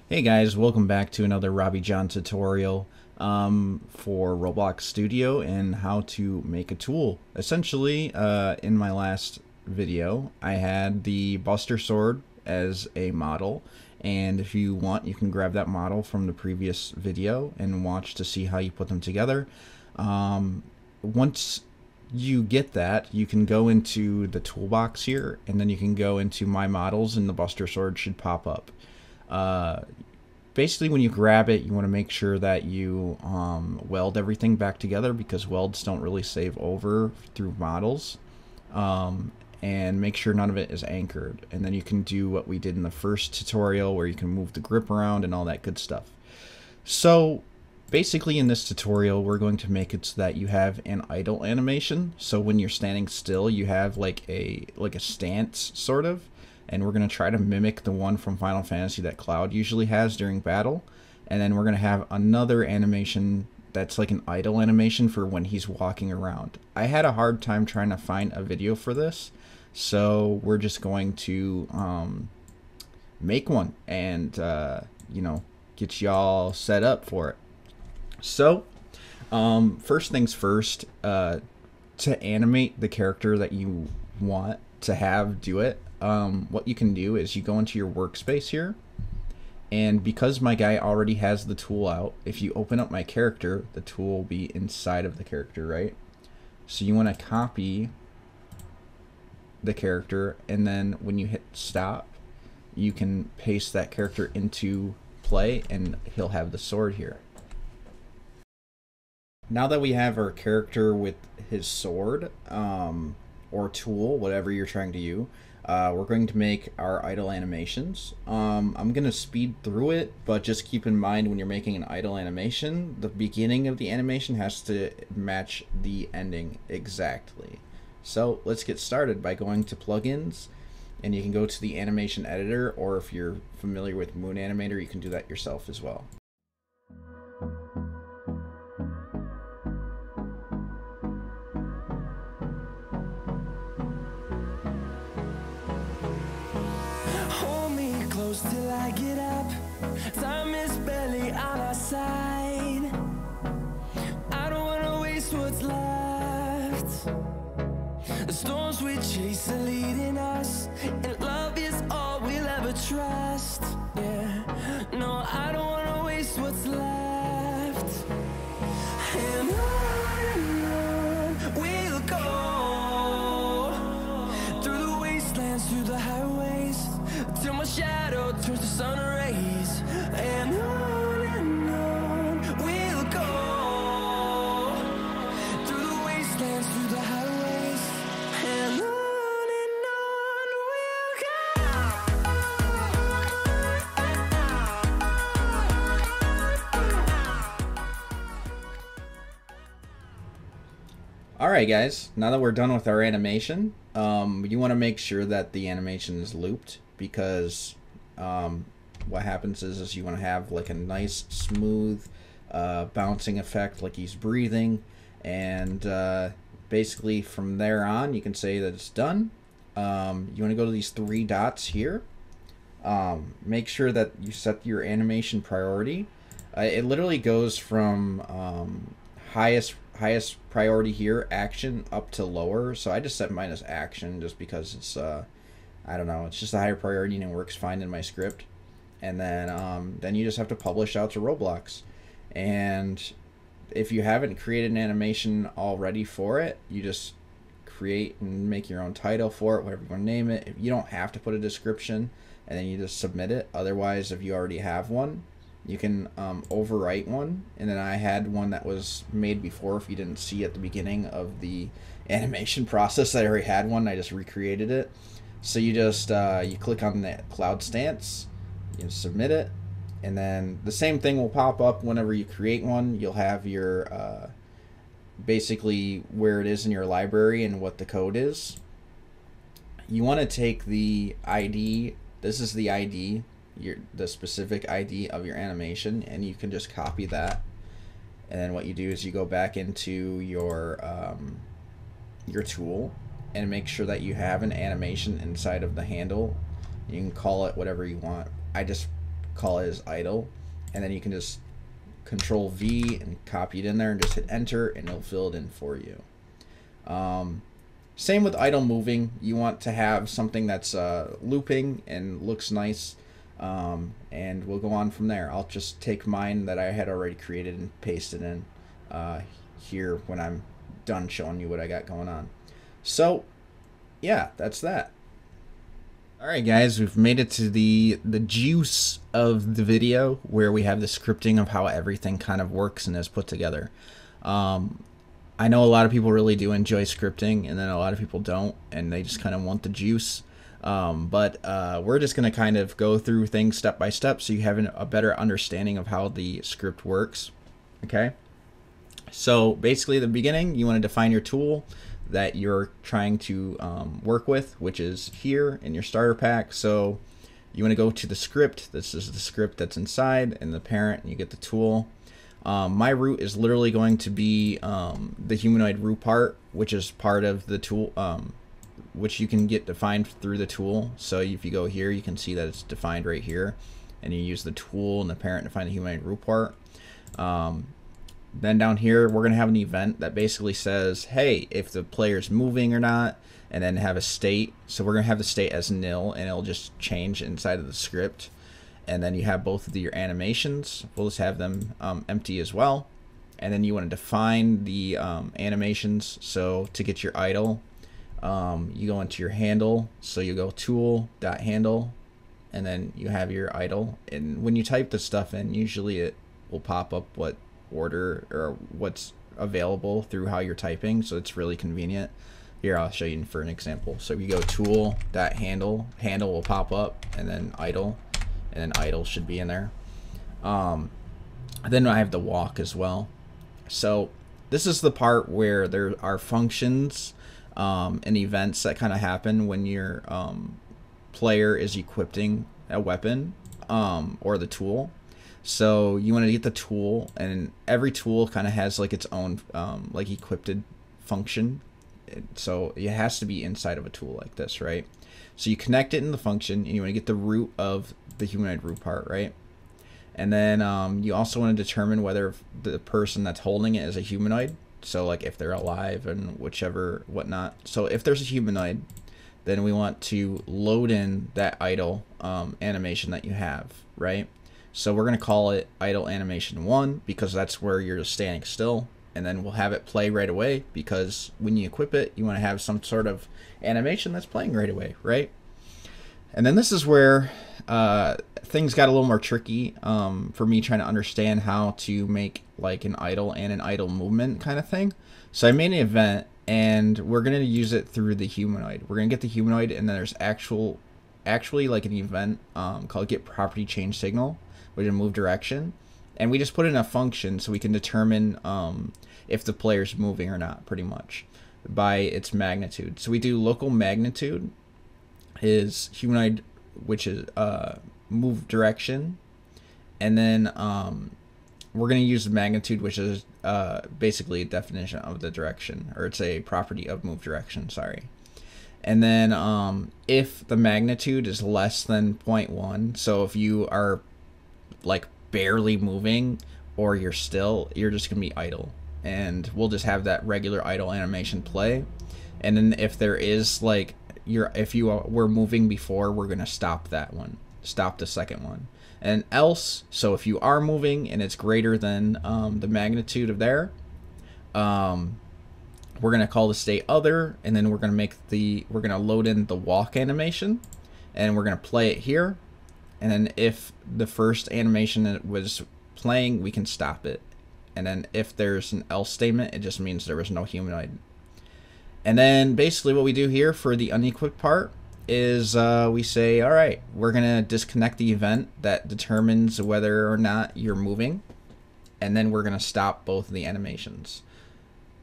Hey guys, welcome back to another Robbie John tutorial for Roblox Studio and how to make a tool. Essentially, in my last video, I had the Buster Sword as a model, and if you want, you can grab that model from the previous video and watch to see how you put them together. Once you get that, you can go into the toolbox here, and then you can go into My Models, and the Buster Sword should pop up. Basically, when you grab it, you want to make sure that you weld everything back together, because welds don't really save over through models, and make sure none of it is anchored. And then you can do what we did in the first tutorial, where you can move the grip around and all that good stuff. So basically, in this tutorial, we're going to make it so that you have an idle animation. So when you're standing still, you have like a stance, sort of. And we're going to try to mimic the one from Final Fantasy that Cloud usually has during battle. And then we're going to have another animation that's like an idle animation for when he's walking around. I had a hard time trying to find a video for this, so we're just going to make one and you know, get y'all set up for it. So first things first, to animate the character that you want to have do it, what you can do is you go into your workspace here, and because my guy already has the tool out, if you open up my character, the tool will be inside of the character, right? So you want to copy the character, and then when you hit stop, you can paste that character into play, and he'll have the sword here. Now that we have our character with his sword, or tool, whatever you're trying to use, we're going to make our idle animations. I'm going to speed through it, but just keep in mind when you're making an idle animation, the beginning of the animation has to match the ending exactly. So let's get started by going to plugins, and you can go to the animation editor, or if you're familiar with Moon Animator, you can do that yourself as well. Till I get up, time is barely on our side. I don't wanna waste what's left. The storms we chase are leading us, and love is all we'll ever trust. Yeah, no, I don't wanna waste what's left. And on we'll go, through the wastelands, through the highways, till my shadow turns to sun rays. And on we'll go, through the wastelands, through the highways, and on we'll go. Alright guys, now that we're done with our animation, you want to make sure that the animation is looped, because what happens is you want to have like a nice smooth bouncing effect, like he's breathing, and basically from there on you can say that it's done. You want to go to these three dots here, make sure that you set your animation priority. It literally goes from highest priority here, action, up to lower. So I just set mine as action just because it's I don't know, it's just a higher priority and it works fine in my script. And then you just have to publish out to Roblox. And if you haven't created an animation already for it, you just create and make your own title for it, whatever you want to name it. You don't have to put a description, and then you just submit it. Otherwise, if you already have one, you can overwrite one. And then I had one that was made before. If you didn't see at the beginning of the animation process, I already had one. I just recreated it. So you just you click on the cloud stance, you submit it, and then the same thing will pop up whenever you create one. You'll have your basically where it is in your library and what the code is. You want to take the ID. This is the ID, the specific ID of your animation, and you can just copy that. And then what you do is you go back into your tool and make sure that you have an animation inside of the handle. You can call it whatever you want. I just call it as idle, and then you can just Control V and copy it in there and just hit enter, and it'll fill it in for you. Same with idle moving. You want to have something that's looping and looks nice, and we'll go on from there. I'll just take mine that I had already created and paste it in here when I'm done showing you what I got going on. So yeah, that's that. Alright guys, we've made it to the juice of the video where we have the scripting of how everything kind of works and is put together. I know a lot of people really do enjoy scripting, and then a lot of people don't, and they just kind of want the juice. But we're just going to kind of go through things step by step so you have a better understanding of how the script works. Okay? So basically at the beginning, you want to define your tool that you're trying to work with, which is here in your starter pack. So you want to go to the script. This is the script that's inside, and the parent, and you get the tool. My root is literally going to be the humanoid root part, which is part of the tool, which you can get defined through the tool. So if you go here, you can see that it's defined right here, and you use the tool and the parent to find the humanoid root part. Then down here, we're going to have an event that basically says, hey, if the player's moving or not, and then have a state. So we're going to have the state as nil, and it'll just change inside of the script. And then you have both of your animations. We'll just have them empty as well. And then you want to define the animations. So to get your idle, you go into your handle. So you go tool.handle, and then you have your idle. And when you type the stuff in, usually it will pop up what order or what's available through how you're typing. So it's really convenient. Here, I'll show you for an example. So if you go tool.handle, handle will pop up, and then idle. And then idle should be in there. Then I have the walk as well. So this is the part where there are functions and events that kind of happen when your player is equipping a weapon or the tool. So you want to get the tool, and every tool kind of has like its own like equipped function. So it has to be inside of a tool like this, right? So you connect it in the function, and you want to get the root of the humanoid root part, right? And then you also want to determine whether the person that's holding it is a humanoid. So like if they're alive and whichever whatnot. So if there's a humanoid, then we want to load in that idle animation that you have, right? So we're going to call it idle animation 1 because that's where you're just standing still. And then we'll have it play right away because when you equip it, you want to have some sort of animation that's playing right away, right? And then this is where things got a little more tricky for me trying to understand how to make like an idle and an idle movement kind of thing. So I made an event, and we're going to use it through the humanoid. We're going to get the humanoid, and then there's actually like an event called get property change signal, which is move direction. And we just put in a function so we can determine if the player's moving or not, pretty much, by its magnitude. So we do local magnitude is humanoid, which is move direction. And then we're going to use the magnitude, which is basically a definition of the direction, or it's a property of move direction, sorry. And then if the magnitude is less than 0.1, so if you are like barely moving or you're still, you're just gonna be idle, and we'll just have that regular idle animation play. And then if there is like if you were moving before, we're gonna stop that one, stop the second one. And else, so if you are moving and it's greater than the magnitude of there, we're gonna call the state other, and then we're gonna load in the walk animation, and we're gonna play it here. And then if the first animation that was playing, we can stop it. And then if there's an else statement, it just means there was no humanoid. And then basically what we do here for the unequipped part is we say, all right, we're going to disconnect the event that determines whether or not you're moving. And then we're going to stop both of the animations.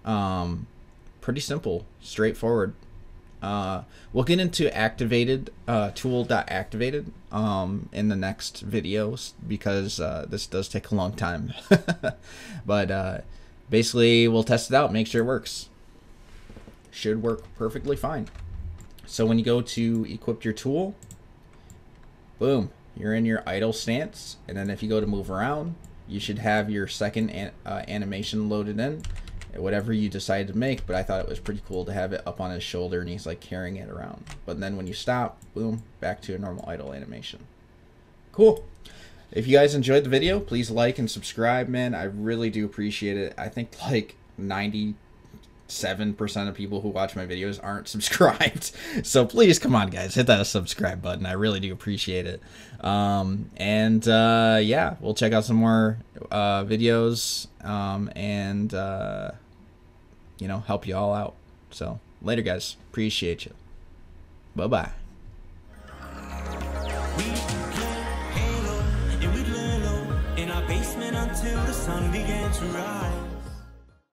Pretty simple, straightforward. We'll get into activated tool.activated in the next videos because this does take a long time. But basically we'll test it out, make sure it works. Should work perfectly fine. So when you go to equip your tool, boom, you're in your idle stance, and then if you go to move around, you should have your second animation loaded in, whatever you decide to make. But I thought it was pretty cool to have it up on his shoulder and he's like carrying it around. But then when you stop, boom, back to a normal idle animation. Cool. If you guys enjoyed the video, please like and subscribe, man. I really do appreciate it. I think like 97% of people who watch my videos aren't subscribed. So please, come on, guys, hit that subscribe button. I really do appreciate it. Yeah, we'll check out some more videos and you know, help you all out. So later, guys. Appreciate you. Bye-bye. In our basement until the sun began to rise.